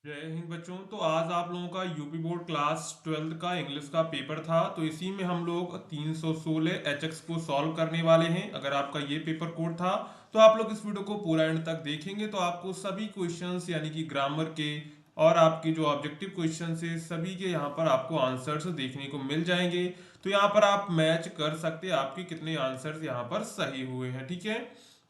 जय हिंद बच्चों। तो आज आप लोगों का यूपी बोर्ड क्लास 12th का इंग्लिश का पेपर था। तो इसी में हम लोग 316 एचएक्स को सॉल्व करने वाले हैं। अगर आपका ये पेपर कोड था तो आप लोग इस वीडियो को पूरा एंड तक देखेंगे तो आपको सभी क्वेश्चंस यानी कि ग्रामर के और आपके जो ऑब्जेक्टिव क्वेश्चंस है सभी के यहाँ पर आपको आंसर्स देखने को मिल जाएंगे। तो यहाँ पर आप मैच कर सकते हैं आपके कितने आंसर्स यहाँ पर सही हुए हैं। ठीक है,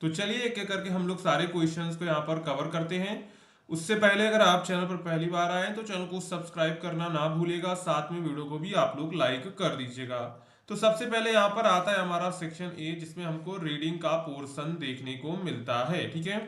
तो चलिए एक एक करके हम लोग सारे क्वेश्चंस को यहाँ पर कवर करते हैं। उससे पहले अगर आप चैनल पर पहली बार आए तो चैनल को सब्सक्राइब करना ना भूलिएगा, साथ में वीडियो को भी आप लोग लाइक कर दीजिएगा। तो सबसे पहले यहाँ पर आता है हमारा सेक्शन ए, जिसमें हमको रीडिंग का पोर्शन देखने को मिलता है। ठीक है,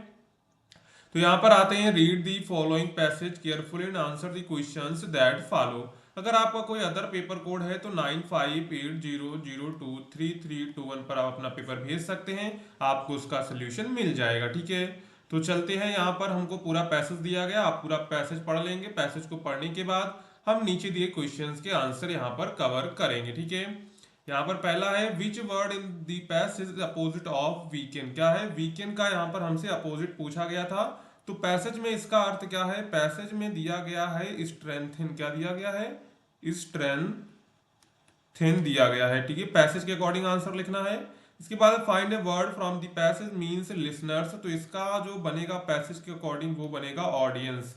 तो यहाँ पर आते हैं, read the following passage carefully and answer the questions that follow. अगर आपका कोई अदर पेपर कोड है तो 9580023321 पर आप अपना पेपर भेज सकते हैं, आपको उसका सोल्यूशन मिल जाएगा। ठीक है, तो चलते हैं। यहाँ पर हमको पूरा पैसेज दिया गया, आप पूरा पैसेज पढ़ लेंगे। पैसेज को पढ़ने के बाद हम नीचे दिए क्वेश्चंस के आंसर यहाँ पर कवर करेंगे। ठीक है, यहाँ पर पहला है, which word in the passage opposite of weekend. क्या है, वीकेंड का यहाँ पर हमसे अपोजिट पूछा गया था। तो पैसेज में इसका अर्थ क्या है, पैसेज में दिया गया है स्ट्रेंथन। क्या दिया गया है, स्ट्रेंथन दिया गया है। ठीक है, पैसेज के अकॉर्डिंग आंसर लिखना है। इसके बाद find a word from the passage means listeners. तो इसका जो बनेगा पैसेज के अकॉर्डिंग वो बनेगा ऑडियंस।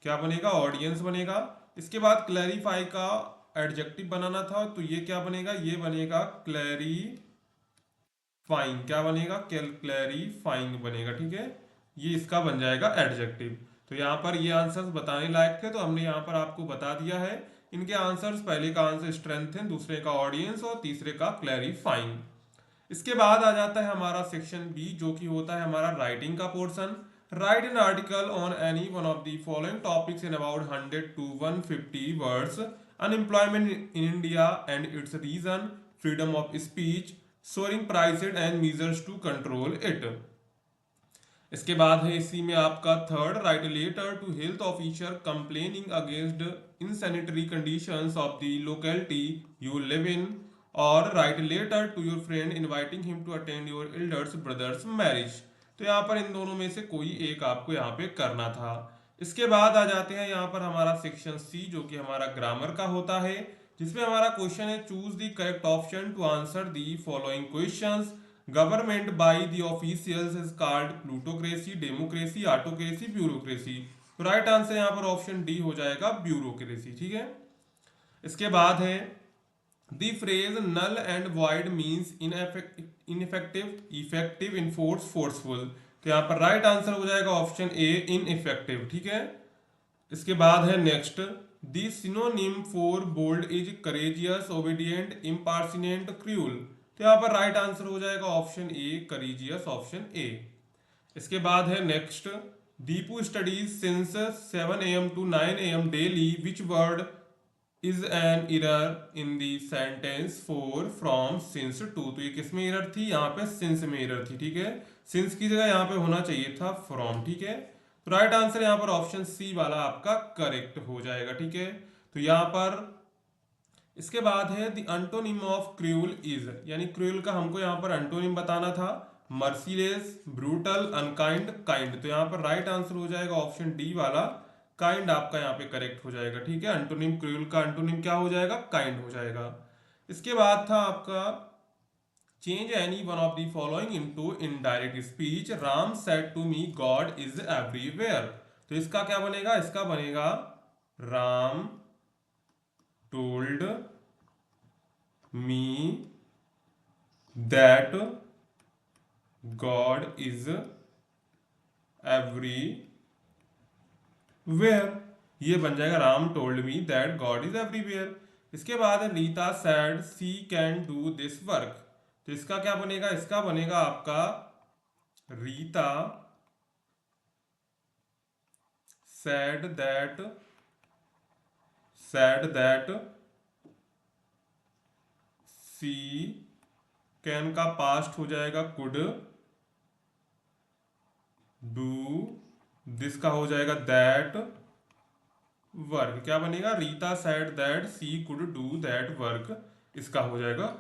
क्या बनेगा, ऑडियंस बनेगा। इसके बाद क्लैरिफाई का एडजेक्टिव बनाना था, तो ये क्या बनेगा, ये बनेगा क्लैरिफाइंग। क्या बनेगा, क्लैरिफाइंग बनेगा। ठीक है, ये इसका बन जाएगा एडजेक्टिव। तो यहाँ पर ये आंसर्स बताने लायक थे तो हमने यहाँ पर आपको बता दिया है इनके आंसर्स। पहले का आंसर स्ट्रेंथन, दूसरे का ऑडियंस और तीसरे का क्लैरिफाइंग। इसके बाद आ जाता है हमारा सेक्शन बी, जो कि होता है हमारा राइटिंग का portion. Write an article on any one of the following topics in about 100 to 150 words. Unemployment in India and its reason, freedom of speech, soaring prices and measures to control it. इसके बाद है इसी में आपका third, write letter to health officer complaining against insanitary conditions of the locality you live in, और write letter to your friend inviting him to attend your elders brothers marriage. तो यहाँ पर इन दोनों में से कोई एक आपको यहाँ पे करना था। इसके बाद आ जाते हैं यहाँ पर हमारा सेक्शन सी, जो कि हमारा ग्रामर का होता है, जिसमें हमारा क्वेश्चन है, choose the correct option to answer the following questions. Government by the officials is called plutocracy, democracy, autocracy, bureaucracy. तो राइट आंसर यहाँ पर ऑप्शन डी हो जाएगा, ब्यूरोक्रेसी। ठीक है, इसके बाद है, the phrase null and void means ineffective, effective, in force, forceful. तो यहाँ पर राइट आंसर हो जाएगा ऑप्शन ए, इनइफेक्टिव। ठीक है, इसके बाद है next, the synonym for bold is courageous, obedient, impertinent, cruel. तो यहाँ पर राइट आंसर हो जाएगा option A, courageous, option A. इसके बाद है next, Deepu studies since 7 AM to 9 AM daily, which word is an error in the sentence for from since to. तो ये किस में एरर थी, यहाँ पे सिंस में एरर थी। ठीक है, सिंस की जगह यहाँ पे होना चाहिए था फ्रॉम। ठीक है, तो राइट आंसर यहाँ पर ऑप्शन सी वाला आपका करेक्ट हो जाएगा। ठीक है, तो यहाँ पर इसके बाद है, द अंटोनिम ऑफ क्रूअल इज, यानी क्रूअल का हमको यहाँ पर अंटोनिम बताना था, मर्सीलेस, ब्रूटल, अनकाइंड, काइंड। तो यहाँ पर राइट आंसर हो जाएगा ऑप्शन डी वाला, काइंड आपका यहाँ पे करेक्ट हो जाएगा। ठीक है, अंटोनिम क्रूअल का अंटोनिम क्या हो जाएगा, काइंड हो जाएगा। इसके बाद था आपका, change any one of the following into indirect speech. Ram said to me God is everywhere. तो इसका क्या बनेगा, इसका बनेगा, Ram told me that God is everywhere. ये बन जाएगा, Ram told me that God is everywhere. इसके बाद Rita said she can do this work. तो इसका क्या बनेगा, इसका बनेगा आपका, Rita said that she can का पास्ट हो जाएगा कुड डू, दिस का हो जाएगा दैट वर्क। क्या बनेगा, Rita said that she could do that work, इसका हो जाएगा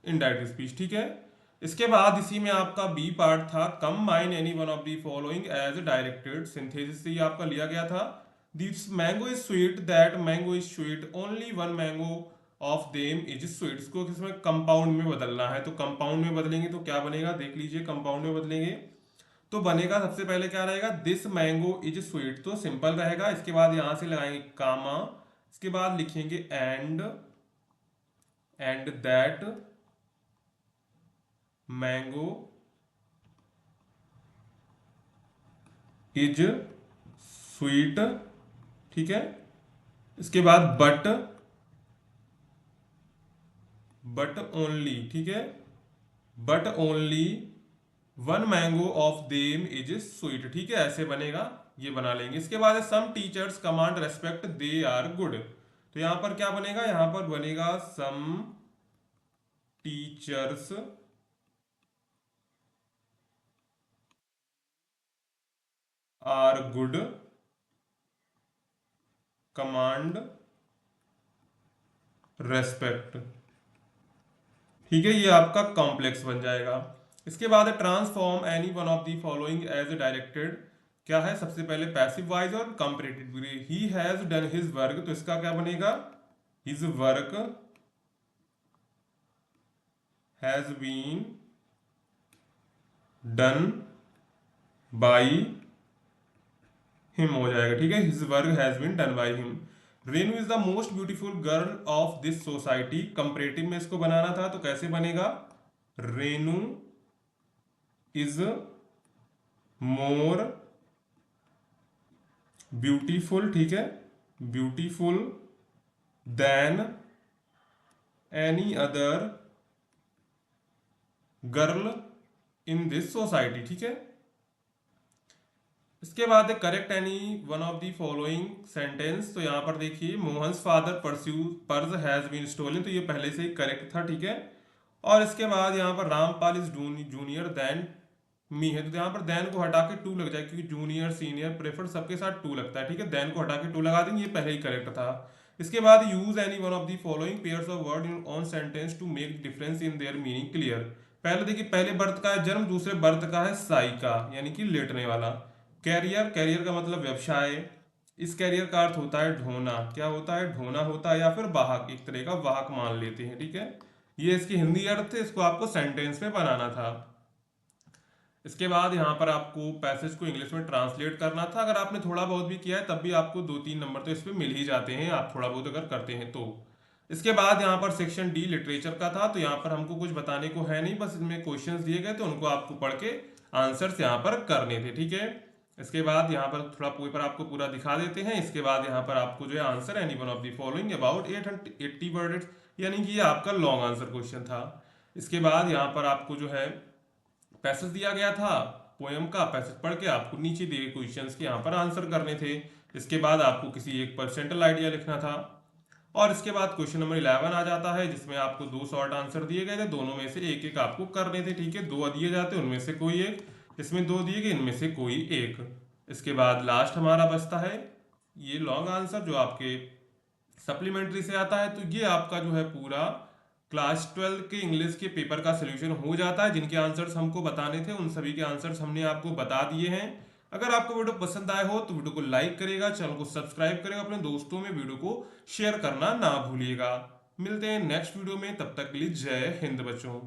इनडायरेक्ट स्पीच। ठीक है, इसके बाद इसी में आपका बी पार्ट था, combine any one of the following as directed. Synthesis से ही आपका लिया गया था। This mango is sweet, that mango is sweet, only one mango of them is sweet. इसको किसमें कंपाउंड में बदलना है, तो कंपाउंड में बदलेंगे तो क्या बनेगा देख लीजिए। कंपाउंड में बदलेंगे तो बनेगा सबसे पहले क्या रहेगा, दिस मैंगो इज स्वीट, तो सिंपल रहेगा। इसके बाद यहां से लगाएंगे कामा, इसके बाद लिखेंगे and that mango is sweet, ठीक है। इसके बाद बट ओनली, ठीक है, but only one mango of them is sweet, ठीक है, ऐसे बनेगा, ये बना लेंगे। इसके बाद some teachers command respect they are good, तो यहां पर क्या बनेगा, यहां पर बनेगा some teachers are good command respect, ठीक है, ये आपका कॉम्प्लेक्स बन जाएगा। इसके बाद transform any one of the following as directed, क्या है सबसे पहले पैसिव वॉइस और comparative degree. He has done his work, तो इसका क्या बनेगा, his work has been done by him हो जाएगा, ठीक है, his work has been done by him. Renu is the most beautiful girl of this society, comparative में इसको बनाना था तो कैसे बनेगा, रेनू इज मोर ब्यूटीफुल, ठीक है, beautiful than any other girl in this society, ठीक है। इसके बाद correct any one of the following sentence, तो यहां पर देखिए Mohan's father pursue purse has been stolen, तो ये पहले से ही करेक्ट था, ठीक है। और इसके बाद यहाँ पर Rampal is junior than me है, तो यहाँ पर देन को हटा के टू लग जाए, क्योंकि जूनियर सीनियर प्रेफर्ड सबके साथ टू लगता है, ठीक है, देन को हटा के टू लगा देंगे, ये पहले ही करेक्ट था। इसके बाद use any one of the following pairs of word in on sentence to make difference in their meaning clear. पहले देखिए, पहले बर्थ का है जन्म, दूसरे बर्थ का है साइका यानी कि लेटने वाला। कैरियर, कैरियर का मतलब व्यवसाय, इस कैरियर का अर्थ होता है ढोना, क्या होता है, ढोना होता है, या फिर वाहक, एक तरह का वाहक मान लेते हैं, ठीक है। ये इसकी हिंदी अर्थ है, इसको आपको सेंटेंस में बनाना था। इसके बाद यहाँ पर आपको पैसेज को इंग्लिश में ट्रांसलेट करना था। अगर आपने थोड़ा बहुत भी किया है तब भी आपको 2-3 नंबर तो इस पे मिल ही जाते हैं, आप थोड़ा बहुत अगर करते हैं तो। इसके बाद यहाँ पर सेक्शन डी लिटरेचर का था, तो यहाँ पर हमको कुछ बताने को है नहीं, बस इसमें क्वेश्चंस दिए गए तो उनको आपको पढ़ के आंसर्स यहाँ पर करने थे, ठीक है। इसके बाद यहाँ पर थोड़ा पेपर आपको पूरा दिखा देते हैं। इसके बाद यहाँ पर आपको जो है answer any one of the following about 880 words, यानी कि ये आपका लॉन्ग आंसर क्वेश्चन था। इसके बाद यहाँ पर आपको जो है पैसेज दिया गया था, पोएम का पैसेज पढ़ के आपको नीचे दिए क्वेश्चंस के यहाँ पर आंसर करने थे। इसके बाद आपको किसी एक परसेंटल आइडिया लिखना था। और इसके बाद क्वेश्चन नंबर 11 आ जाता है, जिसमें आपको 2 शॉर्ट आंसर दिए गए थे, दोनों में से एक एक आपको करने थे, ठीक है, 2 दिए जाते उनमें से कोई एक, इसमें 2 दिए गए इनमें से कोई एक। इसके बाद लास्ट हमारा बचता है ये लॉन्ग आंसर जो आपके सप्लीमेंट्री से आता है। तो ये आपका जो है पूरा क्लास 12 के इंग्लिश के पेपर का सोल्यूशन हो जाता है। जिनके आंसर्स हमको बताने थे उन सभी के आंसर्स हमने आपको बता दिए हैं। अगर आपको वीडियो पसंद आए हो तो वीडियो को लाइक करेगा, चैनल को सब्सक्राइब करेगा, अपने दोस्तों में वीडियो को शेयर करना ना भूलिएगा। मिलते हैं नेक्स्ट वीडियो में, तब तक के लिए जय हिंद बच्चों।